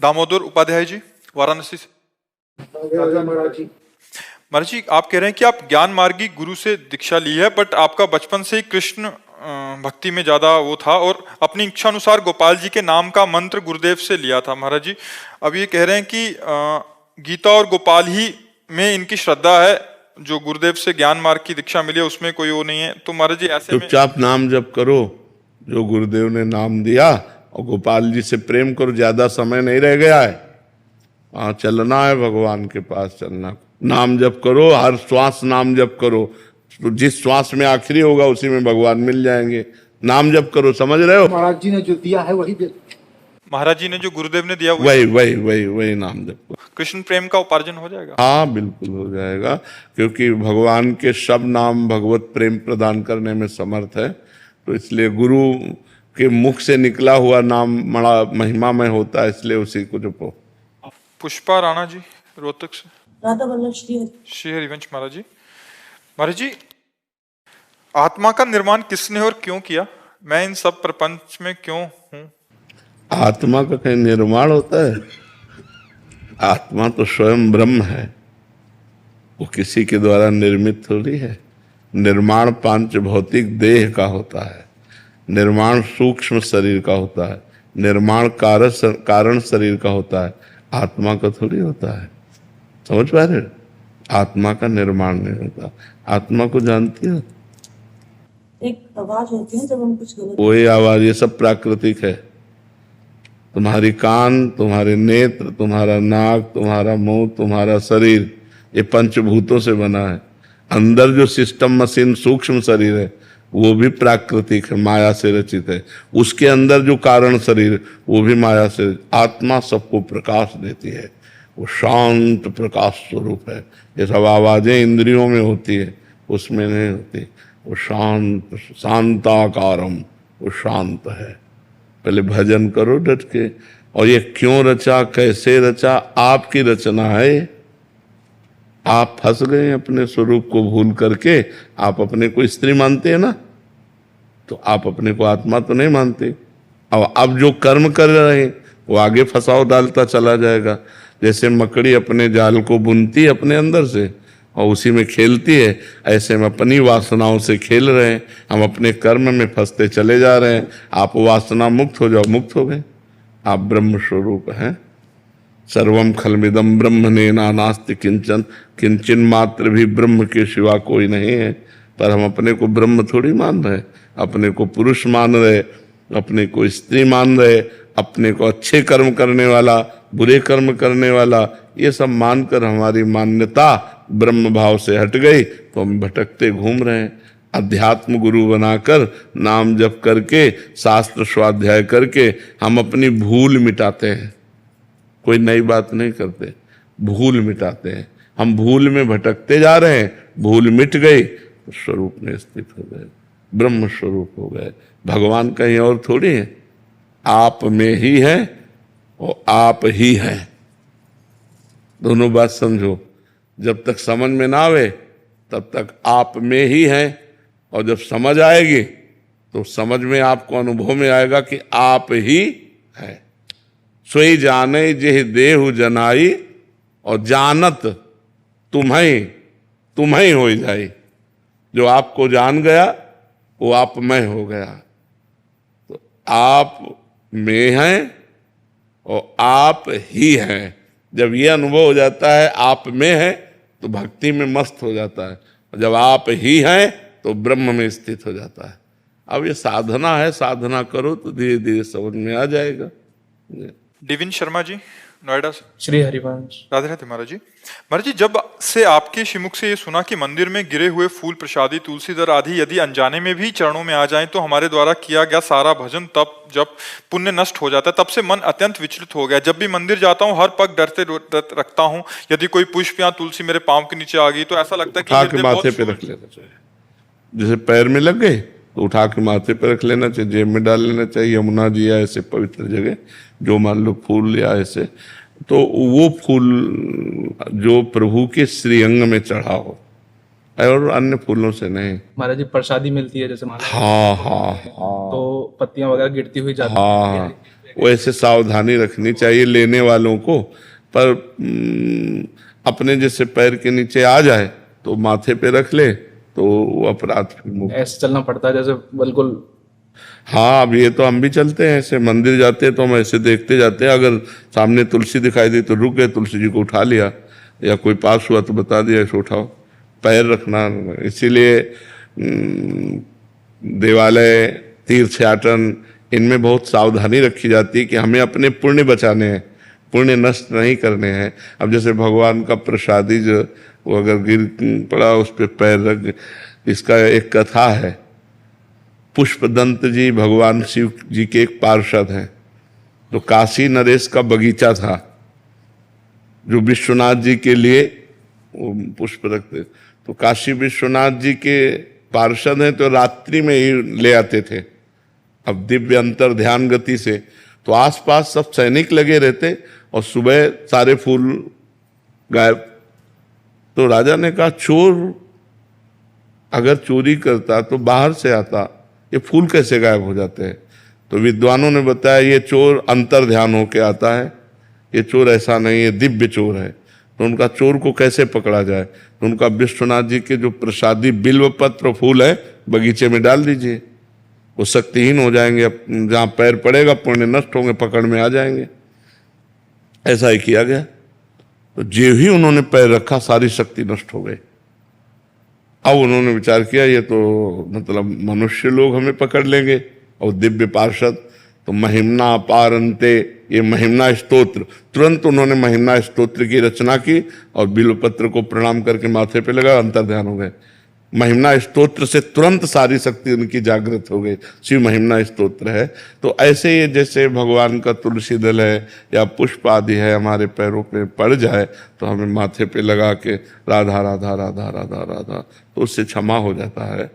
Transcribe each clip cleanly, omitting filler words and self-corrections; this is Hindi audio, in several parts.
दामोदर उपाध्याय जी, वाराणसी से। महाराज जी, आप कह रहे हैं कि आप ज्ञान मार्गी गुरु से दीक्षा ली है, बट आपका बचपन से ही कृष्ण भक्ति में ज्यादा वो था और अपनी इच्छा अनुसार गोपाल जी के नाम का मंत्र गुरुदेव से लिया था। महाराज जी, अब ये कह रहे हैं कि गीता और गोपाल ही में इनकी श्रद्धा है, जो गुरुदेव से ज्ञान मार्ग की दीक्षा मिली है उसमें कोई वो नहीं है। तो महाराज जी ऐसे में चुपचाप नाम जप करो जो गुरुदेव ने नाम दिया, और गोपाल जी से प्रेम करो। ज्यादा समय नहीं रह गया है, वहां चलना है, भगवान के पास चलना। नाम जप करो, हर श्वास नाम जप करो, तो जिस श्वास में आखिरी होगा उसी में भगवान मिल जाएंगे। नाम जप करो, समझ रहे हो? महाराज जी ने जो दिया है वही दे। महाराज जी ने जो गुरुदेव ने दिया वही नाम जप करो। कृष्ण प्रेम का उपार्जन हो जाएगा। हाँ बिल्कुल हो जाएगा, क्योंकि भगवान के सब नाम भगवत प्रेम प्रदान करने में समर्थ है। तो इसलिए गुरु के मुख से निकला हुआ नाम बड़ा महिमामय होता है, इसलिए उसी को जपो। पुष्पा राणा जी, रोहतक से। राधा वल्लभ श्री हरिवंश। महाराज जी, महाराज जी, आत्मा का निर्माण किसने और क्यों किया? मैं इन सब प्रपंच में क्यों हूं? आत्मा का कहीं निर्माण होता है? आत्मा तो स्वयं ब्रह्म है, वो किसी के द्वारा निर्मित थोड़ी है। निर्माण पांच भौतिक देह का होता है, निर्माण सूक्ष्म शरीर का होता है, निर्माण कारण शरीर का होता है, आत्मा का थोड़ी होता है। समझ पा रहे हो? आत्मा का निर्माण नहीं होता। आत्मा को जानती हो? एक आवाज होती है जब हम कुछ गलत। कोई आवाज, ये सब प्राकृतिक है। तुम्हारी कान, तुम्हारे नेत्र, तुम्हारा नाक, तुम्हारा मुंह, तुम्हारा शरीर, ये पंचभूतों से बना है। अंदर जो सिस्टम मशीन सूक्ष्म शरीर है वो भी प्राकृतिक है, माया से रचित है। उसके अंदर जो कारण शरीर वो भी माया से। आत्मा सबको प्रकाश देती है, वो शांत प्रकाश स्वरूप है। ये सब आवाजें इंद्रियों में होती है, उसमें नहीं होती। वो शांत, शांताकारम, वो शांत है। पहले भजन करो डट के। और ये क्यों रचा, कैसे रचा, आपकी रचना है। आप फंस गए अपने स्वरूप को भूल करके। आप अपने को स्त्री मानते हैं ना, तो आप अपने को आत्मा तो नहीं मानते। अब जो कर्म कर रहे हैं वो आगे फंसाव डालता चला जाएगा। जैसे मकड़ी अपने जाल को बुनती है अपने अंदर से और उसी में खेलती है, ऐसे हम अपनी वासनाओं से खेल रहे हैं। हम अपने कर्म में फंसते चले जा रहे हैं। आप वासना मुक्त हो जाओ, मुक्त हो गए। आप ब्रह्म स्वरूप हैं। सर्वम खलमिदम ब्रह्मणेन नास्ति किंचन, किंचन मात्र भी ब्रह्म के सिवा कोई नहीं है। पर हम अपने को ब्रह्म थोड़ी मान रहे, अपने को पुरुष मान रहे, अपने को स्त्री मान रहे, अपने को अच्छे कर्म करने वाला, बुरे कर्म करने वाला, ये सब मानकर हमारी मान्यता ब्रह्म भाव से हट गई, तो हम भटकते घूम रहे हैं। अध्यात्म गुरु बनाकर नाम जप करके, शास्त्र स्वाध्याय करके हम अपनी भूल मिटाते हैं। कोई नई बात नहीं करते, भूल मिटाते हैं। हम भूल में भटकते जा रहे हैं, भूल मिट गई तो स्वरूप में स्थित हो गए, ब्रह्म स्वरूप हो गए। भगवान कहीं और थोड़ी है, आप में ही है और आप ही है। दोनों बात समझो। जब तक समझ में ना आवे तब तक आप में ही है, और जब समझ आएगी तो समझ में आपको अनुभव में आएगा कि आप ही है। सोई जाने जेह देहु जनाई, और जानत तुम्हें हो जाई। जो आपको जान गया वो आप में हो गया। तो आप में हैं और आप ही हैं। जब ये अनुभव हो जाता है आप में है तो भक्ति में मस्त हो जाता है, और जब आप ही हैं तो ब्रह्म में स्थित हो जाता है। अब ये साधना है, साधना करो तो धीरे धीरे समझ में आ जाएगा। डिविन शर्मा जी, नोएडा से। श्री हरिवंश। राधे राधे। महाराज जी, महाराज जी, जब से आपके श्रीमुख से ये सुना कि मंदिर में गिरे हुए फूल, प्रसादी, तुलसीदर आदि यदि अनजाने में भी चरणों में आ जाएं तो हमारे द्वारा किया गया सारा भजन तप जब पुण्य नष्ट हो जाता है, तब से मन अत्यंत विचलित हो गया। जब भी मंदिर जाता हूँ हर पग डरते रखता हूँ। यदि कोई पुष्प या तुलसी मेरे पाँव के नीचे आ गई तो ऐसा लगता है कि उठा के माथे पे रख लेना चाहिए। जैसे पैर में लग गए तो उठा के माथे पे रख लेना चाहिए, जेब में डाल लेना चाहिए। यमुना जी या ऐसे पवित्र जगह जो मान लो फूल या ऐसे, तो वो फूल जो प्रभु के श्रीअंग में चढ़ा हो, और अन्य फूलों से नहीं। महाराज जी, प्रसादी मिलती है जैसे महाराज, हाँ हाँ हाँ, तो पत्तियां वगैरह गिरती हुई जाती हाँ, हैं। वैसे सावधानी रखनी चाहिए लेने वालों को। पर अपने जैसे पैर के नीचे आ जाए तो माथे पे रख ले तो वो अपराध फिर मुक्त। ऐसे चलना पड़ता है जैसे बिल्कुल। हाँ, अब ये तो हम भी चलते हैं ऐसे, मंदिर जाते हैं तो हम ऐसे देखते जाते हैं, अगर सामने तुलसी दिखाई दी तो रुक गए, तुलसी जी को उठा लिया, या कोई पास हुआ तो बता दिया ऐसे उठाओ। पैर रखना, इसीलिए देवालय, तीर्थयाटन, इनमें बहुत सावधानी रखी जाती है कि हमें अपने पुण्य बचाने हैं, पुण्य नष्ट नहीं करने हैं। अब जैसे भगवान का प्रसादी जो वो अगर गिर पड़ा उस पर पैर रख, इसका एक कथा है। पुष्पदंत जी भगवान शिव जी के एक पार्षद हैं, तो काशी नरेश का बगीचा था जो विश्वनाथ जी के लिए वो पुष्प रखते, तो काशी विश्वनाथ जी के पार्षद हैं तो रात्रि में ही ले आते थे। अब दिव्य अंतर ध्यान गति से तो आसपास सब सैनिक लगे रहते और सुबह सारे फूल गायब। तो राजा ने कहा चोर अगर चोरी करता तो बाहर से आता, ये फूल कैसे गायब हो जाते हैं? तो विद्वानों ने बताया ये चोर अंतर ध्यान होके आता है, ये चोर ऐसा नहीं है, दिव्य चोर है। तो उनका चोर को कैसे पकड़ा जाए? तो उनका विश्वनाथ जी के जो प्रसादी बिल्व पत्र फूल है बगीचे में डाल दीजिए, वो शक्तिहीन हो जाएंगे, जहां पैर पड़ेगा पुण्य नष्ट होंगे, पकड़ में आ जाएंगे। ऐसा ही किया गया। तो जो ही उन्होंने पैर रखा सारी शक्ति नष्ट हो गई। अब उन्होंने विचार किया ये तो मतलब मनुष्य लोग हमें पकड़ लेंगे, और दिव्य पार्षद, तो महिमना पारंते, ये महिमना स्तोत्र, तुरंत उन्होंने महिमना स्तोत्र की रचना की और बिल्वपत्र को प्रणाम करके माथे पे लगा, अंतर ध्यान हो गए। महिमना स्तोत्र से तुरंत सारी शक्ति उनकी जागृत हो गई, शिव महिमना स्तोत्र है। तो ऐसे ही जैसे भगवान का तुलसी दल है या पुष्प आदि है हमारे पैरों पे पड़ जाए तो हमें माथे पे लगा के राधा राधा राधा राधा राधा, तो उससे क्षमा हो जाता है।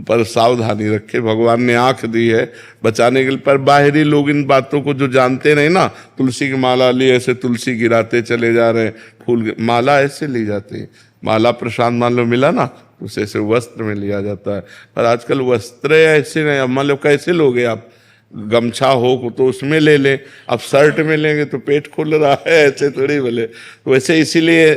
पर सावधानी रखे, भगवान ने आंख दी है बचाने के लिए, पर बाहरी लोग इन बातों को जो जानते नहीं ना, तुलसी की माला ली ऐसे तुलसी गिराते चले जा रहे हैं, फूल माला ऐसे ली जाती है, माला प्रसाद मान लो मिला ना उसे ऐसे वस्त्र में लिया जाता है। पर आजकल वस्त्र ऐसे नहीं, अब मान लो कैसे लोगे आप, गमछा हो तो उसमें ले ले, अब शर्ट में लेंगे तो पेट खुल रहा है, ऐसे थोड़ी बोले। तो वैसे इसीलिए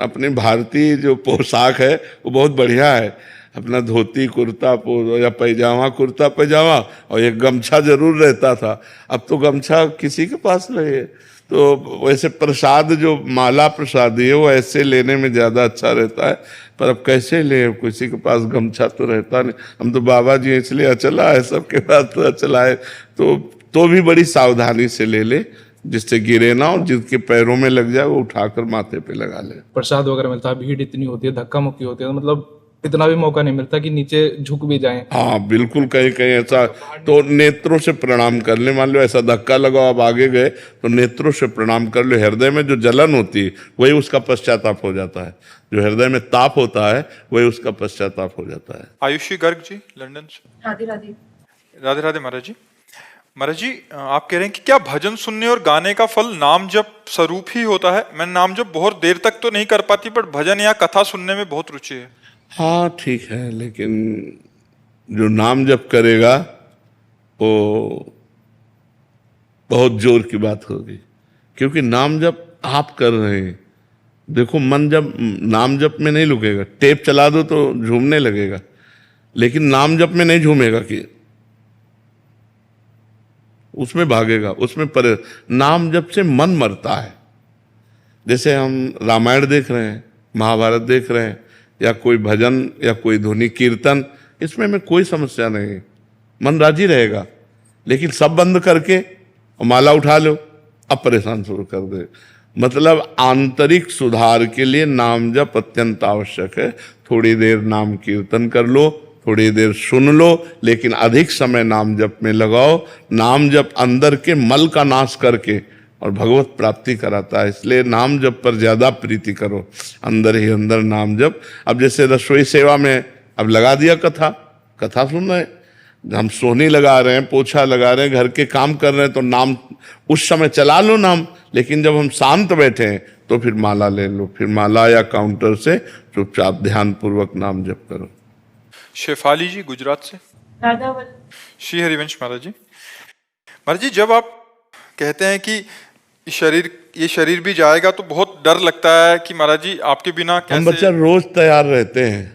अपने भारतीय जो पोशाक है वो बहुत बढ़िया है, अपना धोती कुर्ता या पैजामा कुर्ता पैजामा और एक गमछा जरूर रहता था। अब तो गमछा किसी के पास नहीं है। तो वैसे प्रसाद जो माला प्रसादी है वो ऐसे लेने में ज़्यादा अच्छा रहता है, पर अब कैसे ले, किसी के पास गमछा तो रहता नहीं। हम तो बाबा जी इसलिए अचला है, सबके पास तो अचला है, तो भी बड़ी सावधानी से ले, जिससे गिरे ना और जिसके पैरों में लग जाए वो उठाकर माथे पे लगा ले। प्रसाद वगैरह मिलता है, भीड़ इतनी होती है, धक्का मुक्की होती है, तो मतलब इतना भी मौका नहीं मिलता कि नीचे झुक भी जाएं। हाँ बिल्कुल, कहीं कहीं ऐसा तो नेत्रों से प्रणाम कर ले। मान लो ऐसा धक्का लगा आप आगे गए तो नेत्रों से प्रणाम कर लो। हृदय में जो जलन होती है वही उसका पश्चाताप हो जाता है, जो हृदय में ताप होता है वही उसका पश्चाताप हो जाता है। आयुषी गर्ग जी लंदन से। राधे राधे। राधे राधे महाराज जी। महाराज जी आप कह रहे हैं कि क्या भजन सुनने और गाने का फल नाम जप स्वरूप ही होता है? मैं नाम जप बहुत देर तक तो नहीं कर पाती, पर भजन या कथा सुनने में बहुत रुचि है। हाँ ठीक है, लेकिन जो नाम जप करेगा वो बहुत जोर की बात होगी, क्योंकि नाम जप आप कर रहे हैं। देखो मन जब नाम जप में नहीं रुकेगा, टेप चला दो तो झूमने लगेगा, लेकिन नाम जप में नहीं झूमेगा, कि उसमें भागेगा, उसमें पर नाम जप से मन मरता है। जैसे हम रामायण देख रहे हैं, महाभारत देख रहे हैं, या कोई भजन या कोई ध्वनि कीर्तन, इसमें में कोई समस्या नहीं, मन राजी रहेगा। लेकिन सब बंद करके और माला उठा लो, अब परेशान शुरू कर दे। मतलब आंतरिक सुधार के लिए नाम जप अत्यंत आवश्यक है। थोड़ी देर नाम कीर्तन कर लो, थोड़ी देर सुन लो, लेकिन अधिक समय नाम जप में लगाओ। नाम जप अंदर के मल का नाश करके और भगवत प्राप्ति कराता है, इसलिए नाम जप पर ज्यादा प्रीति करो, अंदर ही अंदर नाम जप। अब जैसे रसोई सेवा में अब लगा दिया कथा सुन रहे हैं, हम सोहनी लगा रहे हैं, पोछा लगा रहे हैं, घर के काम कर रहे हैं, तो नाम उस समय चला लो नाम। लेकिन जब हम शांत बैठे हैं तो फिर माला ले लो, फिर माला या काउंटर से चुपचाप ध्यान पूर्वक नाम जप करो। शेफाली जी गुजरात से। राधा वल्लभ। श्री हरिवंश महाराज जी। महाराज जी जब आप कहते हैं कि ये शरीर भी जाएगा तो बहुत डर लगता है कि महाराज जी आपके बिना हम बच्चा कैसे। रोज तैयार रहते हैं।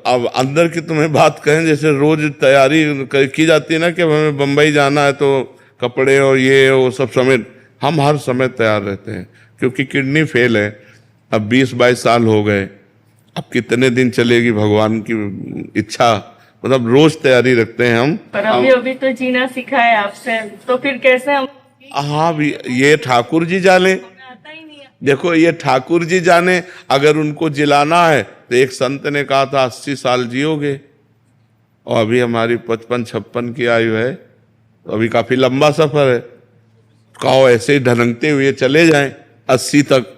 अब अंदर की तुम्हें बात कहें, जैसे रोज तैयारी की जाती है ना कि हमें बम्बई जाना है तो कपड़े और ये वो सब समेत, हम हर समय तैयार रहते हैं क्योंकि किडनी फेल है। अब 20-22 साल हो गए, अब कितने दिन चलेगी भगवान की इच्छा, मतलब रोज तैयारी रखते हैं हम। पर अभी तो जीना सीखा है आपसे, तो फिर कैसे हम। हाँ भी ये ठाकुर जी जाने, आता ही नहीं है। देखो ये ठाकुर जी जाने, अगर उनको जिलाना है तो एक संत ने कहा था 80 साल जियोगे, और अभी हमारी 55-56 की आयु है, तो अभी काफी लंबा सफर है। कहो ऐसे ही ढलंगते हुए चले जाएं 80 तक,